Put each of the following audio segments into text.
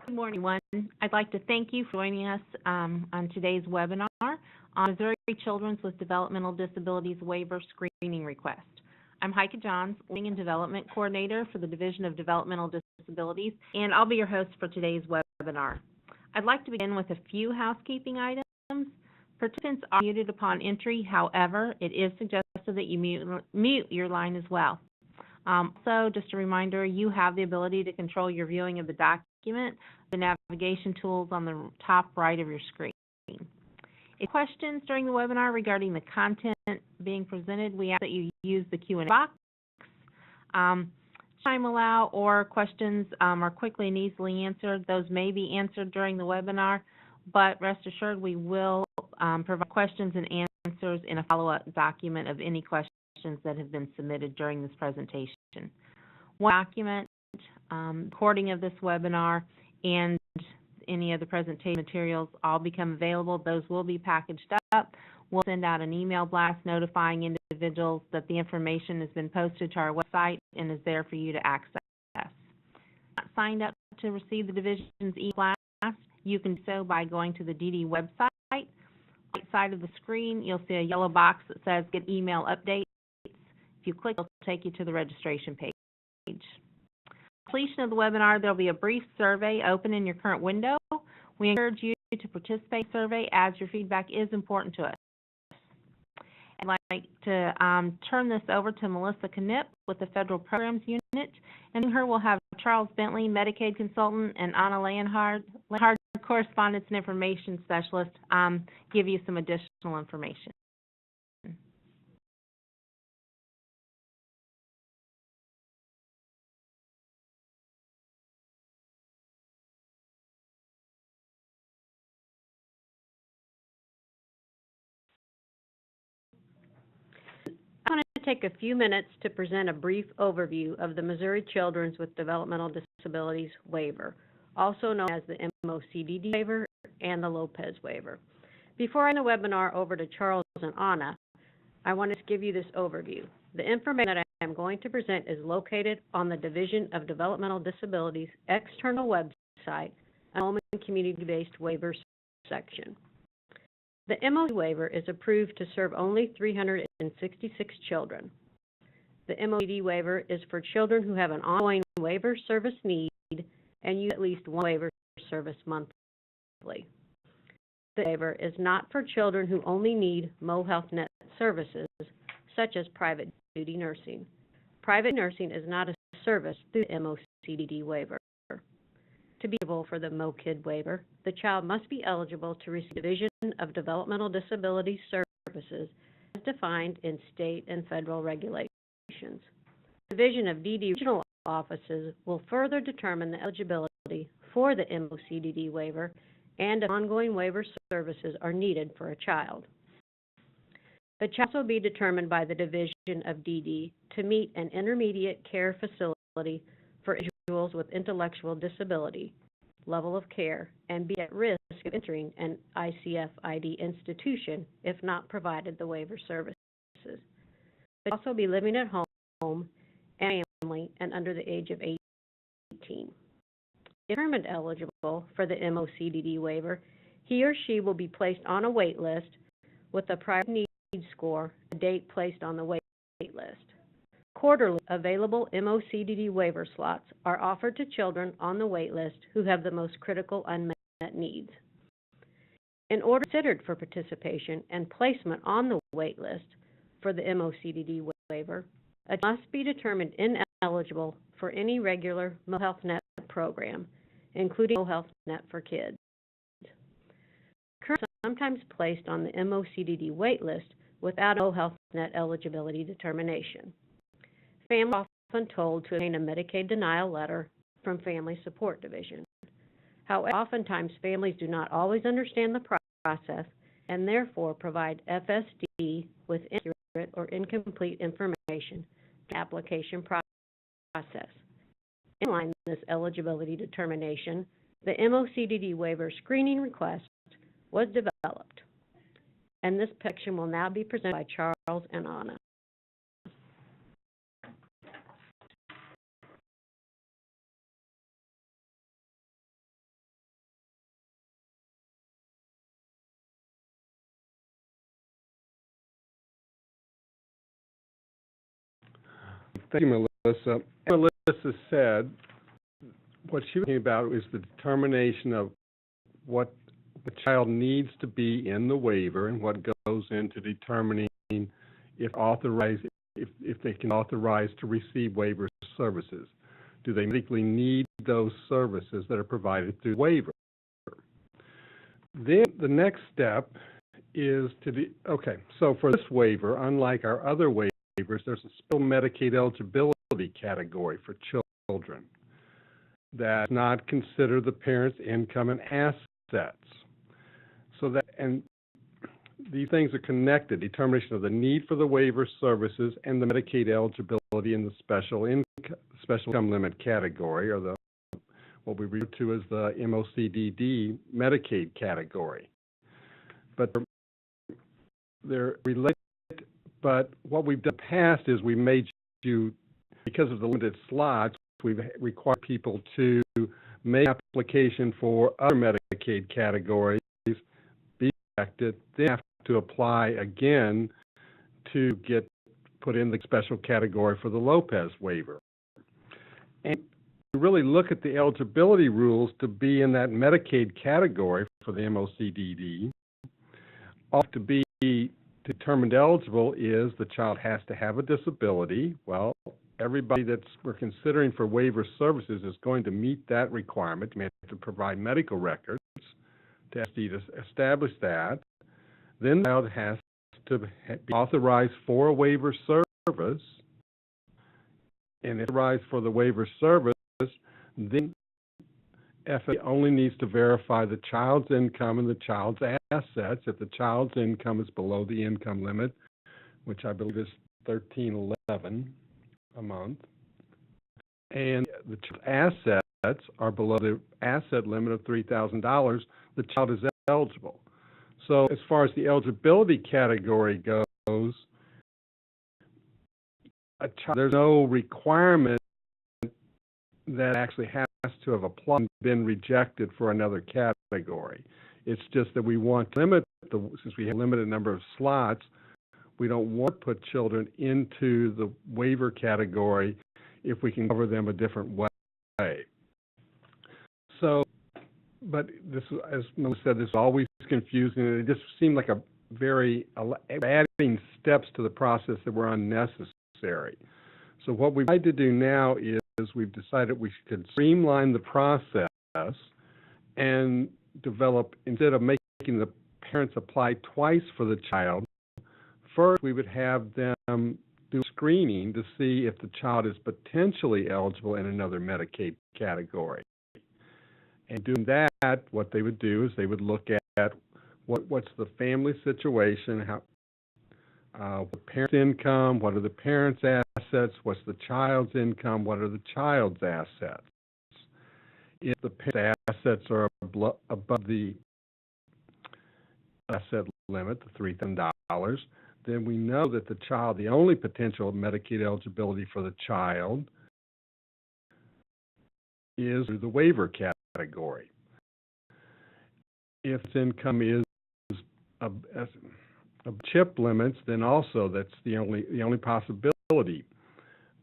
Good morning, everyone. I'd like to thank you for joining us on today's webinar on Missouri Children with Developmental Disabilities Waiver Screening Request. I'm Heike Johns, Learning and Development Coordinator for the Division of Developmental Disabilities, and I'll be your host for today's webinar. I'd like to begin with a few housekeeping items. Participants are muted upon entry. However, it is suggested that you mute your line as well. Also, just a reminder, you have the ability to control your viewing of the document, the navigation tools on the top right of your screen. If questions during the webinar regarding the content being presented, we ask that you use the Q&A box. Time allow or questions are quickly and easily answered. Those may be answered during the webinar, but rest assured we will provide questions and answers in a follow-up document of any questions that have been submitted during this presentation. One document, recording of this webinar, and any of the presentation materials all become available. Those will be packaged up. We'll send out an email blast notifying individuals that the information has been posted to our website and is there for you to access. If you're not signed up to receive the division's e-blast, you can do so by going to the DD website. On the right side of the screen, you'll see a yellow box that says Get Email Updates. If you click, it'll take you to the registration page. Completion of the webinar, there will be a brief survey open in your current window. We encourage you to participate in the survey as your feedback is important to us. I'd like to turn this over to Melissa Knipp with the Federal Programs Unit, and her will have Charles Bentley, Medicaid Consultant, and Anna Leonhard, Correspondence and Information Specialist, give you some additional information. I want to take a few minutes to present a brief overview of the Missouri Children with Developmental Disabilities Waiver, also known as the MOCDD Waiver and the Lopez Waiver. Before I hand the webinar over to Charles and Anna, I wanted to give you this overview. The information that I am going to present is located on the Division of Developmental Disabilities external website, Home and Community-Based Waivers section. The MOCDD waiver is approved to serve only 366 children. The MOCDD waiver is for children who have an ongoing waiver service need and use at least one waiver service monthly. The waiver is not for children who only need MoHealthNet services, such as private duty nursing. Private nursing is not a service through the MOCDD waiver. To be eligible for the MOCDD waiver, the child must be eligible to receive Division of Developmental Disabilities services as defined in state and federal regulations. The Division of DD regional offices will further determine the eligibility for the MOCDD waiver and if ongoing waiver services are needed for a child. The child will be determined by the Division of DD to meet an intermediate care facility for individuals with intellectual disability level of care and be at risk of entering an ICF-ID institution if not provided the waiver services. They also be living at home and family and under the age of 18. If determined eligible for the MOCDD waiver, he or she will be placed on a wait list with a prior need score, a date placed on the wait list. Quarterly available MOCDD waiver slots are offered to children on the wait list who have the most critical unmet needs. In order to be considered for participation and placement on the wait list for the MOCDD waiver, a child must be determined ineligible for any regular MoHealthNet program, including MoHealthNet for Kids. Currently sometimes placed on the MOCDD wait list without a MoHealthNet eligibility determination. Families are often told to obtain a Medicaid denial letter from Family Support Division. However, oftentimes families do not always understand the process and therefore provide FSD with inaccurate or incomplete information to the application process. In line with this eligibility determination, the MOCDD waiver screening request was developed, and this section will now be presented by Charles and Anna. Thank you, Melissa. Melissa said what she was talking about is the determination of what the child needs to be in the waiver and what goes into determining if they can authorize to receive waiver services. Do they medically need those services that are provided through the waiver? Then the next step is so for this waiver, unlike our other waivers, there's a special Medicaid eligibility category for children that does not consider the parent's income and assets. And these things are connected, determination of the need for the waiver services and the Medicaid eligibility in the special income limit category, or what we refer to as the MOCDD Medicaid category. But they're related, but what we've done in the past is we made you, because of the limited slots, we've required people to make application for other Medicaid categories, be elected, then have to apply again to get put in the special category for the Lopez waiver. And we really look at the eligibility rules to be in that Medicaid category for the MOCDD. To be determined eligible is the child has to have a disability. Well, everybody we're considering for waiver services is going to meet that requirement. We have to provide medical records to establish that. Then the child has to be authorized for a waiver service. And if authorized for the waiver service, then FA only needs to verify the child's income and the child's assets. If the child's income is below the income limit, which I believe is $13.11 a month, and the child's assets are below the asset limit of $3,000, the child is eligible. So as far as the eligibility category goes, there's no requirement that actually has to have applied and been rejected for another category. It's just that we want to limit, since we have a limited number of slots, we don't want to put children into the waiver category if we can cover them a different way. So, but this, as Melissa said, this is always confusing, and it just seemed like adding steps to the process that were unnecessary. So what we've tried to do now is we've decided we could streamline the process and develop, instead of making the parents apply twice for the child, first we would have them do screening to see if the child is potentially eligible in another Medicaid category. And doing that, what they would do is they would look at what's the family situation, the parent's income, what are the parents' assets, what's the child's income, what are the child's assets. If the parents' assets are above the asset limit, the $3,000, then we know that the only potential Medicaid eligibility for the child is the waiver category. If its income is CHIP limits, then also that's the only possibility.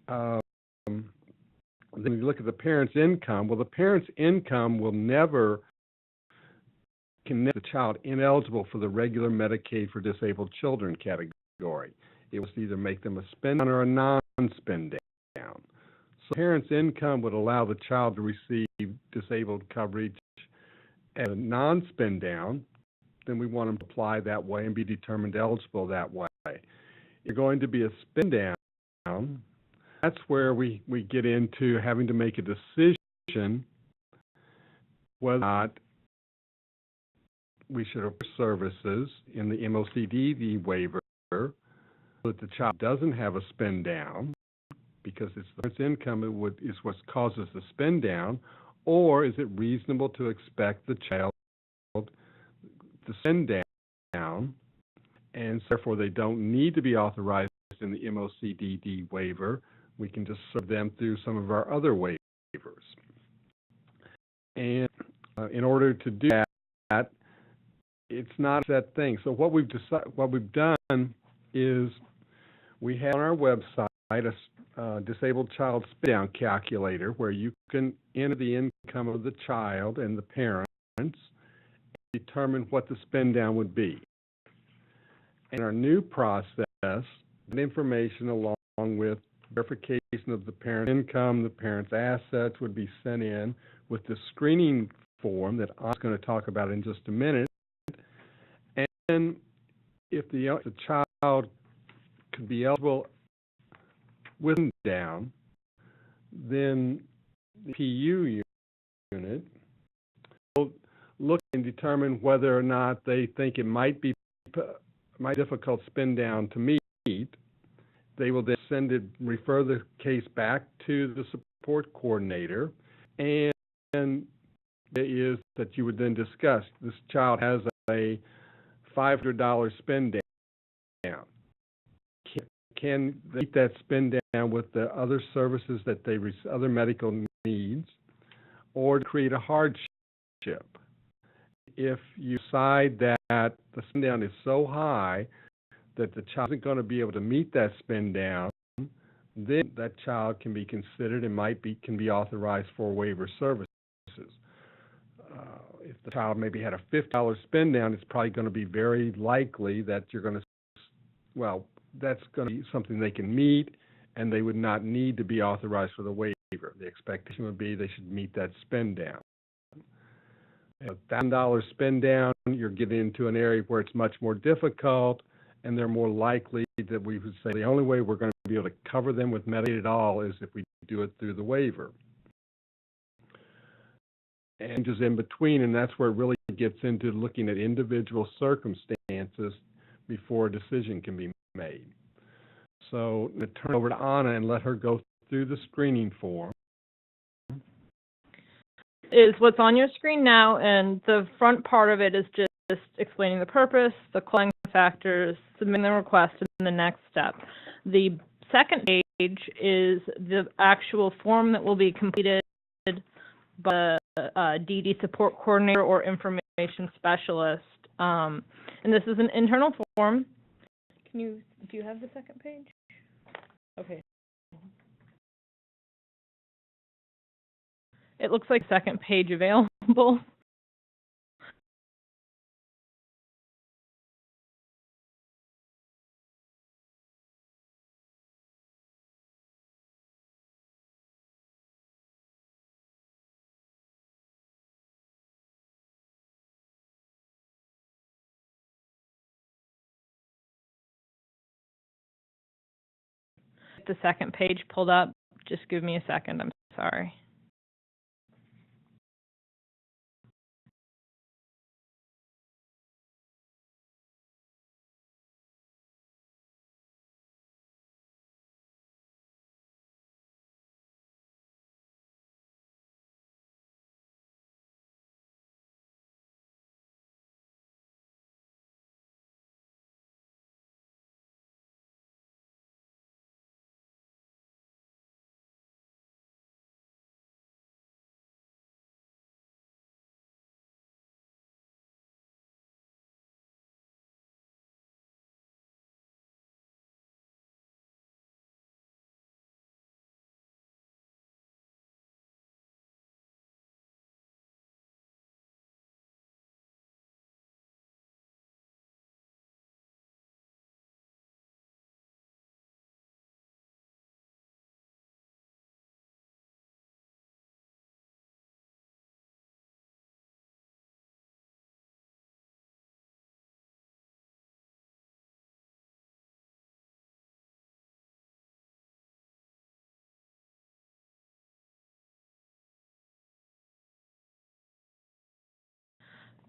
Then you look at the parent's income. Well, the parent's income will never connect the child ineligible for the regular Medicaid for disabled children category. It will either make them a spend down or a non-spend down. So parent's income would allow the child to receive disabled coverage at a non-spend down. Then we want them to apply that way and be determined eligible that way. If you're going to be a spend down, that's where we get into having to make a decision whether or not we should offer services in the MOCDD waiver so that the child doesn't have a spend down, because it's the parent's income is what causes the spend down, or is it reasonable to expect the child to spend down, and so therefore they don't need to be authorized in the MOCDD waiver. We can just serve them through some of our other waivers. And in order to do that, it's not that thing. So what we've done is we have on our website disabled child spend down calculator where you can enter the income of the child and the parents and determine what the spend down would be. In our new process, that information along with verification of the parent's income, the parent's assets would be sent in with the screening form that I'm going to talk about in just a minute. And if the child could be eligible with down, then the PU unit will look and determine whether or not they think it might be difficult spend down to meet. They will then refer the case back to the support coordinator, and it is that you would then discuss this child has a $500 spend down. Can they meet that spend down with the other services that they other medical needs, or to create a hardship? If you decide that the spend down is so high that the child isn't going to be able to meet that spend down, then that child can be considered and can be authorized for waiver services. If the child maybe had a $50 spend down, it's probably going to be very likely that you're going to, well, that's going to be something they can meet, and they would not need to be authorized for the waiver. The expectation would be they should meet that spend down. $1,000 spend down, you're getting into an area where it's much more difficult, and they're more likely that we would say the only way we're going to be able to cover them with Medicaid at all is if we do it through the waiver. And just in between, and that's where it really gets into looking at individual circumstances before a decision can be made. So I'm going to turn it over to Anna and let her go through the screening form. Is what's on your screen now, and the front part of it is just explaining the purpose, the qualifying factors, submitting the request, and the next step. The second page is the actual form that will be completed by the DD support coordinator or information specialist. And this is an internal form. Do you have the second page? Okay. It looks like second page available. The second page pulled up. Just give me a second. I'm sorry.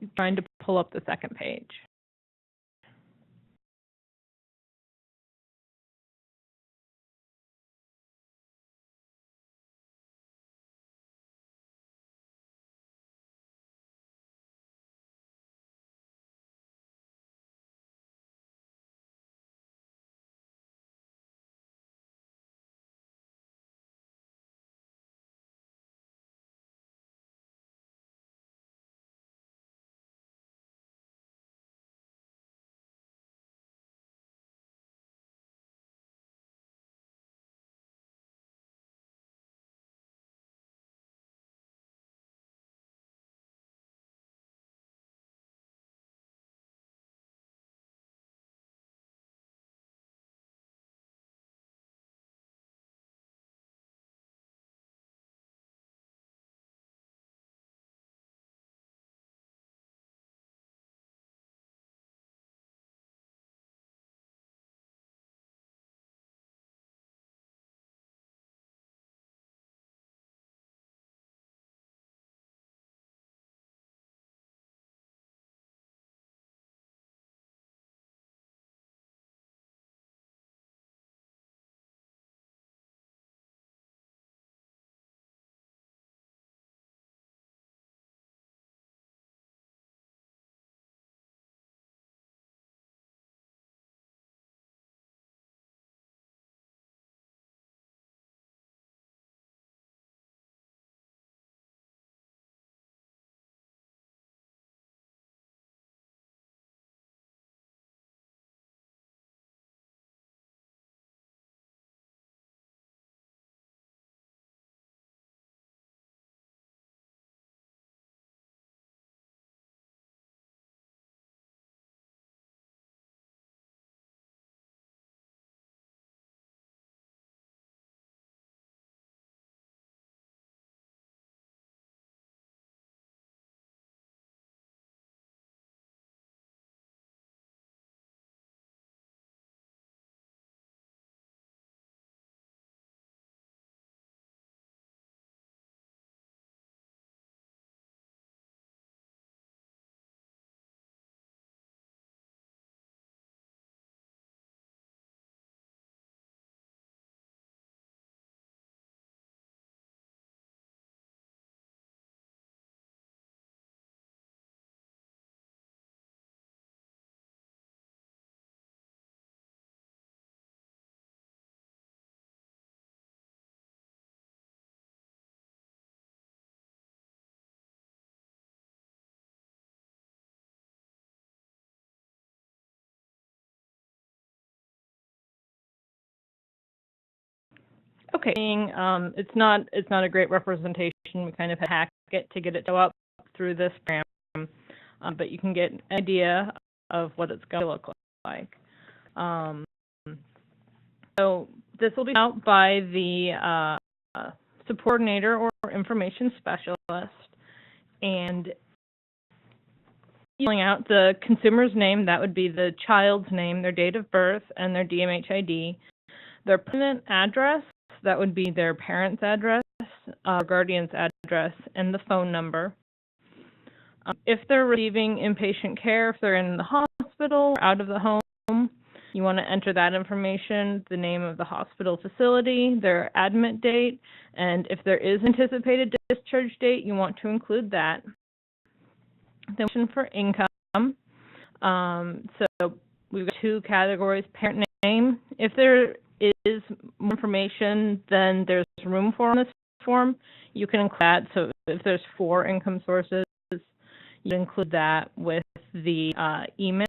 I'm trying to pull up the second page. Okay. It's not a great representation. We kind of hack it to get it to go up through this program, but you can get an idea of what it's going to look like. So this will be out by the support coordinator or information specialist, and filling out the consumer's name. That would be the child's name, their date of birth, and their DMH ID. Their permanent address, that would be their parent's address, guardian's address, and the phone number. If they're receiving inpatient care, if they're in the hospital or out of the home, you want to enter that information, the name of the hospital facility, their admit date, and if there is anticipated discharge date, you want to include that. Then for income, so we've got two categories, parent name. If there is more information than there's room for on this form, you can include that. So if there's 4 income sources, you include that with the email.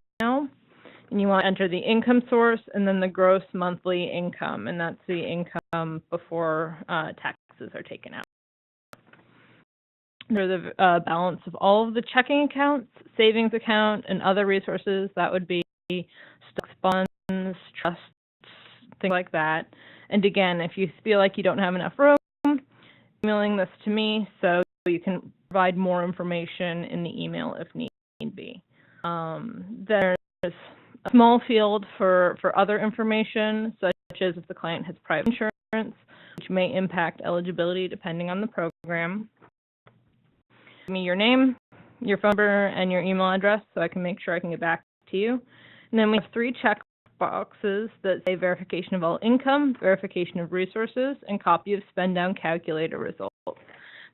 And you want to enter the income source and then the gross monthly income, and that's the income before taxes are taken out. There's the balance of all of the checking accounts, savings account, and other resources. That would be stocks, bonds, trusts, things like that. And again, if you feel like you don't have enough room, emailing this to me so you can provide more information in the email if need be. There's a small field for other information, such as if the client has private insurance, which may impact eligibility depending on the program. Give me your name, your phone number, and your email address so I can make sure I can get back to you. And then we have 3 check boxes that say verification of all income, verification of resources, and copy of spend down calculator results.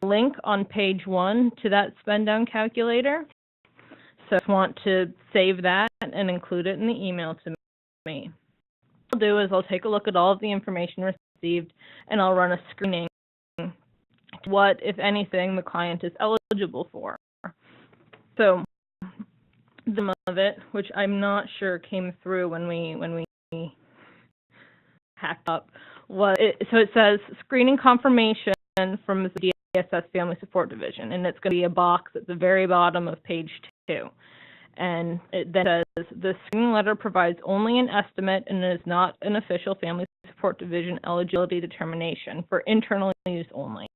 Link on page 1 to that spend down calculator. So if you want to save that and include it in the email to me. What I'll do is I'll take a look at all of the information received and I'll run a screening. What, if anything, the client is eligible for. So the of it, which I'm not sure came through when we hacked up, so it says screening confirmation from the DSS Family Support Division, and it's going to be a box at the very bottom of page 2. And it then says the screening letter provides only an estimate and is not an official Family Support Division eligibility determination for internal use only.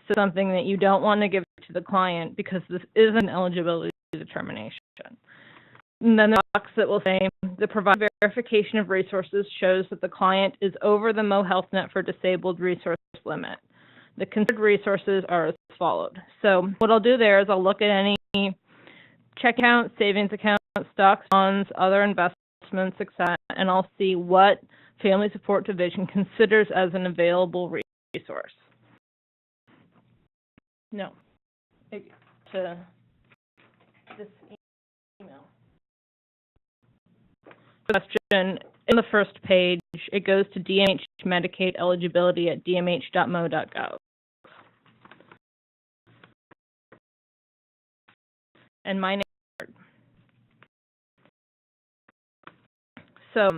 So something that you don't want to give to the client because this is an eligibility determination. And then the box that will say the provided verification of resources shows that the client is over the Mo Health Net for Disabled resource limit. The considered resources are as followed. So what I'll do there is I'll look at any check account, savings account, stocks, bonds, other investments, etc., and I'll see what Family Support Division considers as an available resource. No. To this email. Question in the first page, it goes to DMH Medicaid eligibility at dmh.mo.gov. And my name. So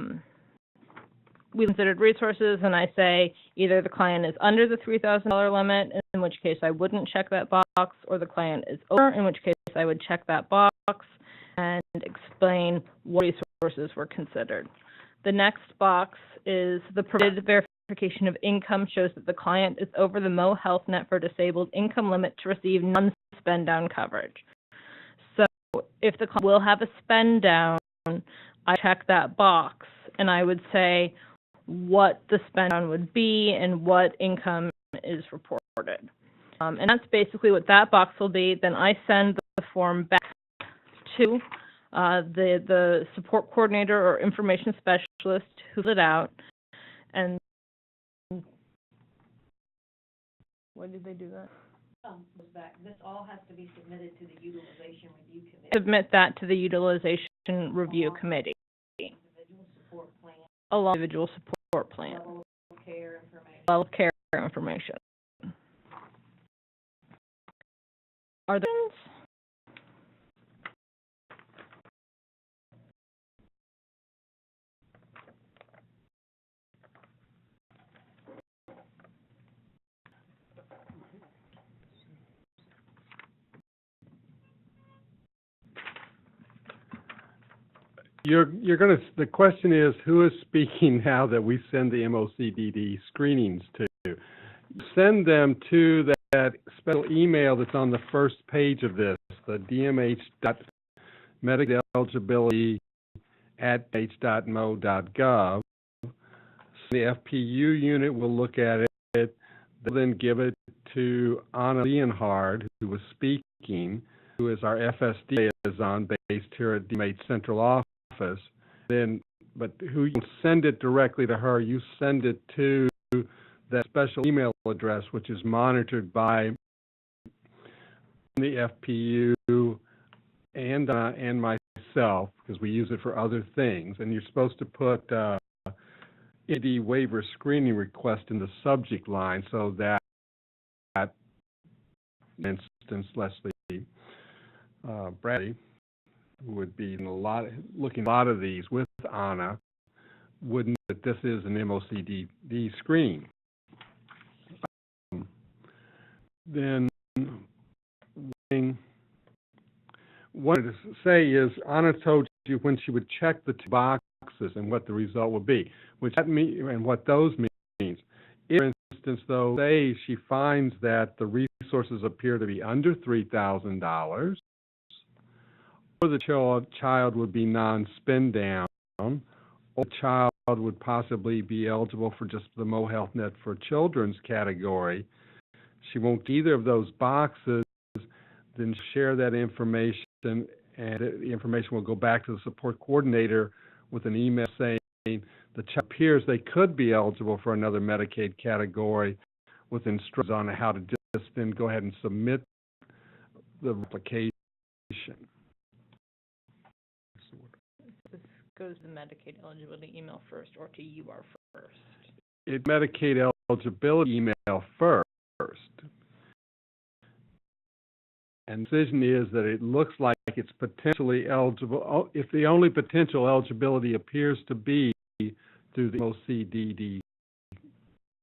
we considered resources, and I say either the client is under the $3,000 limit, in which case I wouldn't check that box, or the client is over, in which case I would check that box and explain what resources were considered. The next box is the provided verification of income shows that the client is over the Mo Health Net for Disabled income limit to receive non-spend down coverage. So if the client will have a spend down, I check that box and I would say what the spend down would be and what income is reported. And that's basically what that box will be. Then I send the form back to the support coordinator or information specialist who filled it out. And why did they do that? This all has to be submitted to the Utilization Review Committee. Submit that to the Utilization Review Committee. Individual support plan. Along with individual support plan. Level of care information. Level of care information. Are there questions? the question is, who is speaking now that we send the MOCDD screenings to? Send them to that special email that's on the first page of this, the dmh.medicaleligibility@h.mo.gov. The FPU unit will look at it. They'll then give it to Anna Leonhard, who was speaking, who is our FSD liaison based here at DMH Central Office. But who you send it directly to her, you send it to that special email address, which is monitored by the FPU and myself, because we use it for other things. And you're supposed to put ID waiver screening request in the subject line, so that, for instance, Leslie Bradley, who would be looking at a lot of these with Anna, would know that this is an MOCDD screen. Then what I wanted to say is Anna told you when she would check the two boxes and what the result would be, and what those means. If, for instance, though, say she finds that the resources appear to be under $3,000, or the child would be non-spend down, or the child would possibly be eligible for just the Mo Health Net for Children's category, she won't either of those boxes, then share that information, and the information will go back to the support coordinator with an email saying the child appears they could be eligible for another Medicaid category, with instructions on how to just then go ahead and submit the application. This goes to the Medicaid eligibility email first, or to UR first? Medicaid eligibility email first. And the decision is that it looks like it's potentially eligible. If the only potential eligibility appears to be through the OCDD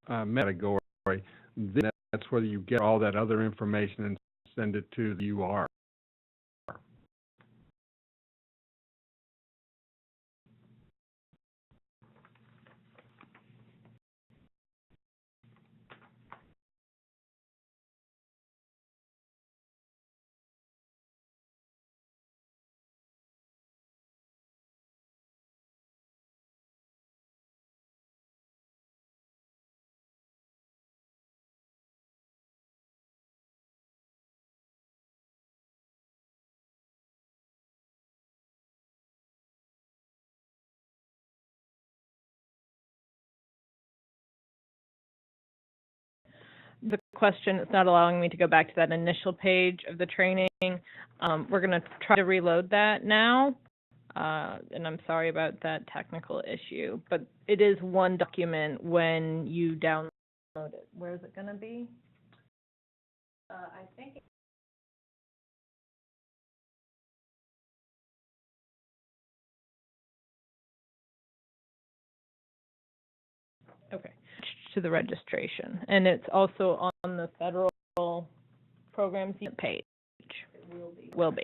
category, then that's where you get all that other information and send it to the UR. The question is not allowing me to go back to that initial page of the training. We're going to try to reload that now, and I'm sorry about that technical issue, but it is one document when you download it. Where is it going to be? I think. Okay. To the registration, and it's also on the federal programs page. It will be.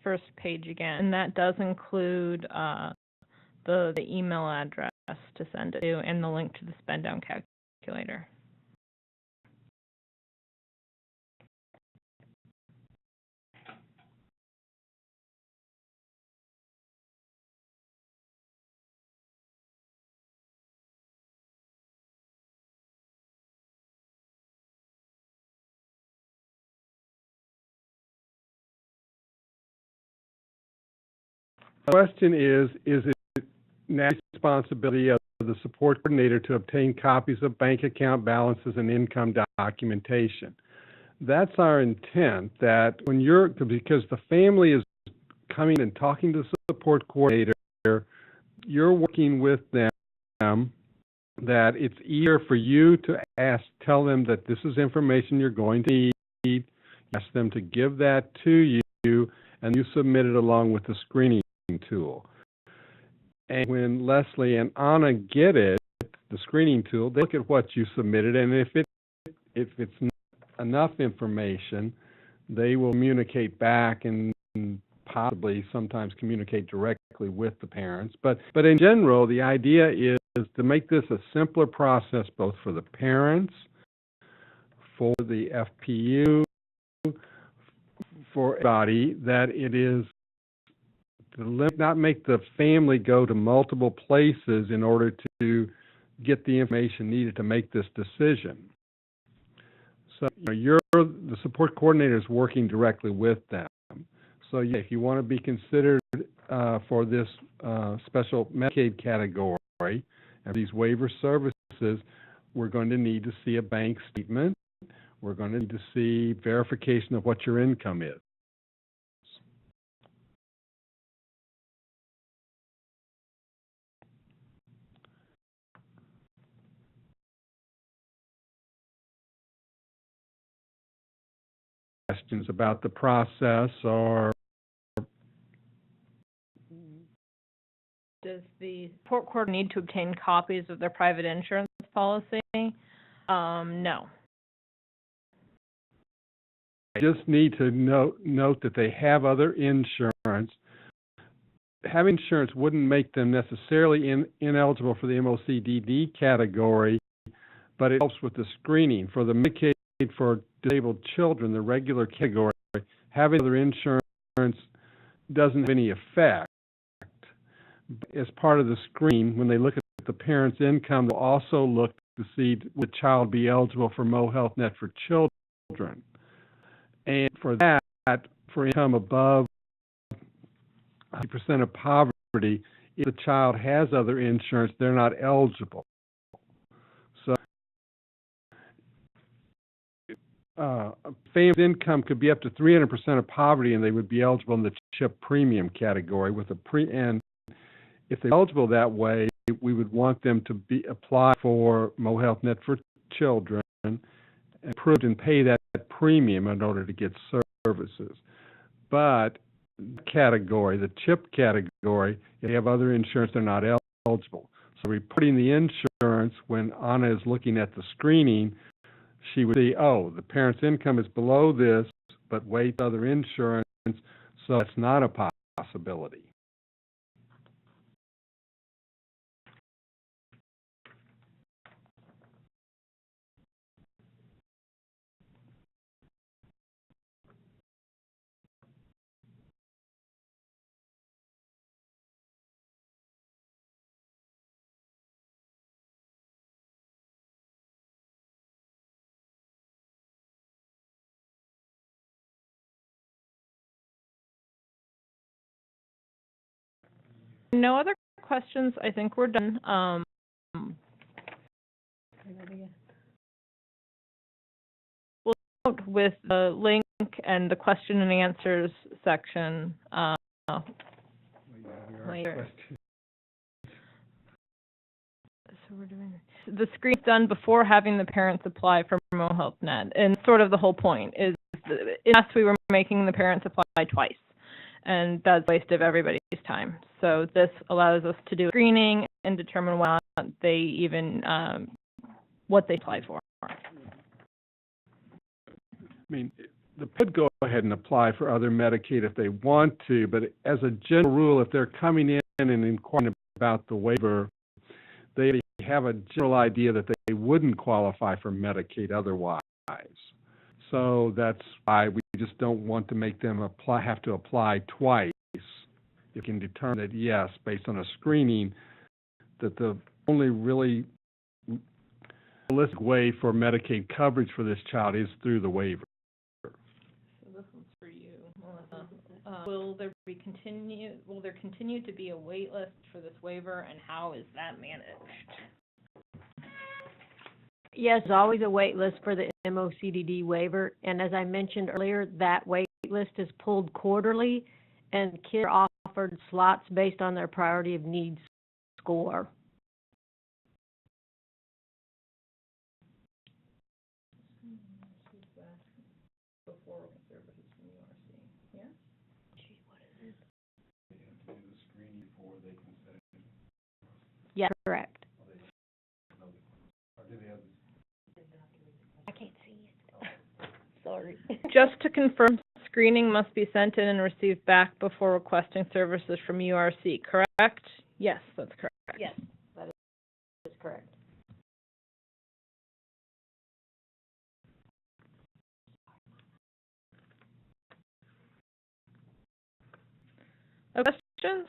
first page again, and that does include the email address to send it to and the link to the spend down calculator. The question is it now the responsibility of the support coordinator to obtain copies of bank account balances and income documentation? That's our intent, that when because the family is coming and talking to the support coordinator, you're working with them, that it's easier for you to tell them that this is information you're going to need, ask them to give that to you, and you submit it along with the screening tool. And when Leslie and Anna get it, the screening tool, they look at what you submitted, and if it's not enough information, they will communicate back and possibly sometimes communicate directly with the parents. But in general, the idea is to make this a simpler process both for the parents, for the FPU, for everybody, that it is to not make the family go to multiple places in order to get the information needed to make this decision. So the support coordinator is working directly with them. So yeah, if you want to be considered for this special Medicaid category and these waiver services, we're going to need to see a bank statement. We're going to need to see verification of what your income is. Questions about the process, or does the support coordinator need to obtain copies of their private insurance policy? No. I just need to note that they have other insurance. Having insurance wouldn't make them necessarily ineligible for the MOCDD category, but it helps with the screening. For the Medicaid for disabled children, the regular category, having other insurance doesn't have any effect. As part of the screen, when they look at the parent's income, they'll also look to see would the child be eligible for Mo Health Net for children. And for that, for income above 50% of poverty, if the child has other insurance, they're not eligible. So a family's income could be up to 300% of poverty, and they would be eligible in the CHIP premium category with and if they're eligible that way, we would want them to apply for Mo Health Net for children and approved and pay that premium in order to get services. But the category, the CHIP category, if they have other insurance, they're not eligible. So reporting the insurance, when Anna is looking at the screening, she would see, oh, the parent's income is below this, but wait, other insurance, so it's not a possibility. No other questions. I think we're done. We'll note with the link and the question and answers section later. So we're doing the screen's done before having the parents apply for Mo Health Net, and sort of the whole point is, in us, we were making the parents apply twice, and that's a waste of everybody's time. So this allows us to do screening and determine whether they even what they apply for. I mean, could go ahead and apply for other Medicaid if they want to, but as a general rule, if they're coming in and inquiring about the waiver, they have a general idea that they wouldn't qualify for Medicaid otherwise. So that's why we just don't want to make them have to apply twice. You can determine that, yes, based on a screening, that the only really realistic way for Medicaid coverage for this child is through the waiver. So this one's for you, Melissa. Will there continue to be a wait list for this waiver, and how is that managed? Yes, there's always a wait list for the MOCDD waiver, and as I mentioned earlier, that wait list is pulled quarterly, and kids are offered slots based on their priority of needs score. Yeah, correct. I can't see it. Sorry. Just to confirm, screening must be sent in and received back before requesting services from URC, correct? Yes, that's correct. Yes, that is correct. Other questions?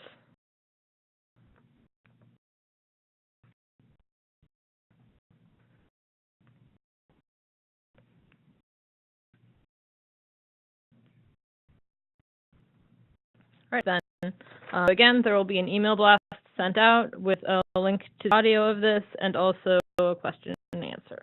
All right, then. Again, there will be an email blast sent out with a link to the audio of this and also a question and answer.